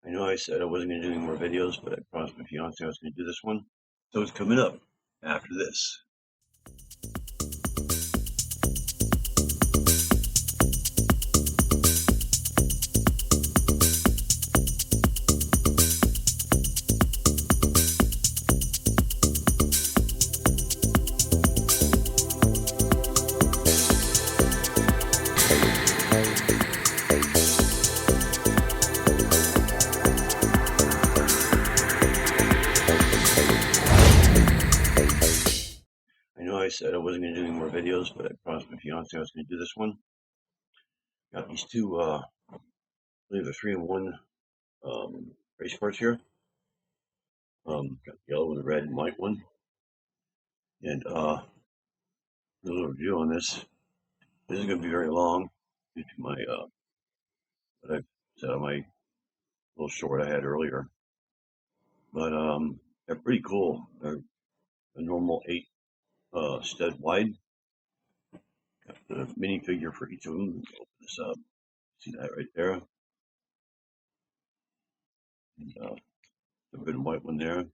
I know I said I wasn't going to do any more videos, but I promised my fiance I was going to do this one. So it's coming up after this. I know I said I wasn't going to do any more videos, but I promised my fiance I was going to do this one. Got these two, I believe they're 3-in-1 race cards here. Got the yellow and the red and white one. And a little review on this. This is going to be very long due to my what I said on my little short I had earlier. But they're pretty cool. They're a normal 8 stud wide. Got the minifigure for each of them. Open this up. See that right there? And the red and white one there. And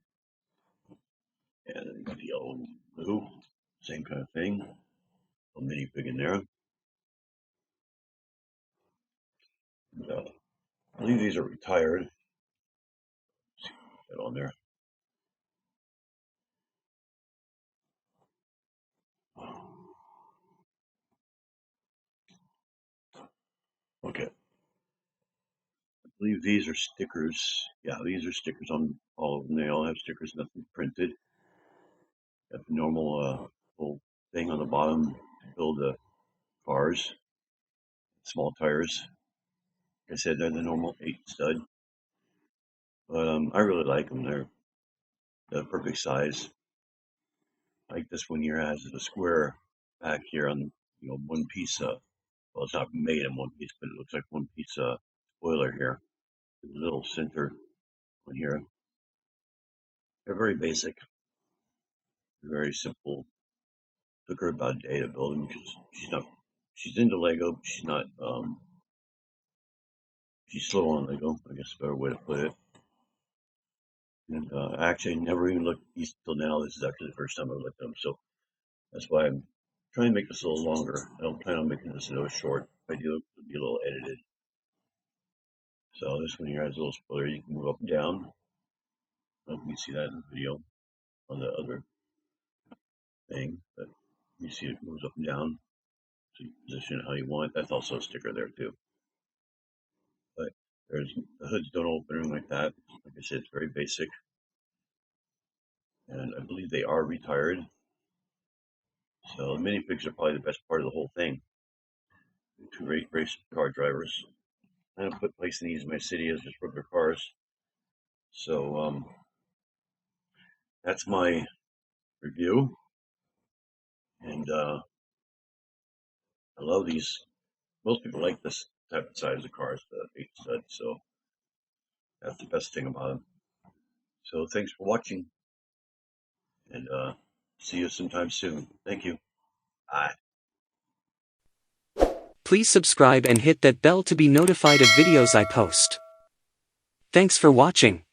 then you got the yellow and blue. Same kind of thing. A minifig in there. And, I believe these are retired. Let's see what I got on there. Okay. I believe these are stickers. Yeah, these are stickers on all of them. They all have stickers, nothing printed. Got the normal little thing on the bottom to build the cars, small tires. Like I said, they're the normal 8 stud. But I really like them. They're the perfect size. Like this one here has a square back here on, one piece. Well, it's not made in one piece, but it looks like one piece spoiler here. There's a little center on here. They're very basic. They're very simple. Took her about a day to build them because she's into Lego. But she's slow on Lego, I guess is a better way to put it. And actually, I never even looked at these till now. This is actually the first time I looked at them, so that's why I'm trying to make this a little longer. I don't plan on making this a short. If I do, it'll be a little edited. So this one here has a little spoiler. You can move up and down. I don't know if you can see that in the video on the other thing, but you see it moves up and down. So you position it how you want. That's also a sticker there too. But the hoods don't open or anything like that. Like I said, it's very basic. And I believe they are retired. So the minifigs are probably the best part of the whole thing. 2 race car drivers. I don't put placing these in my city as just regular cars. So that's my review. And I love these. Most people like this type of size of cars, the 8 stud. So that's the best thing about them. So thanks for watching. And see you sometime soon. Thank you. Bye. Please subscribe and hit that bell to be notified of videos I post. Thanks for watching.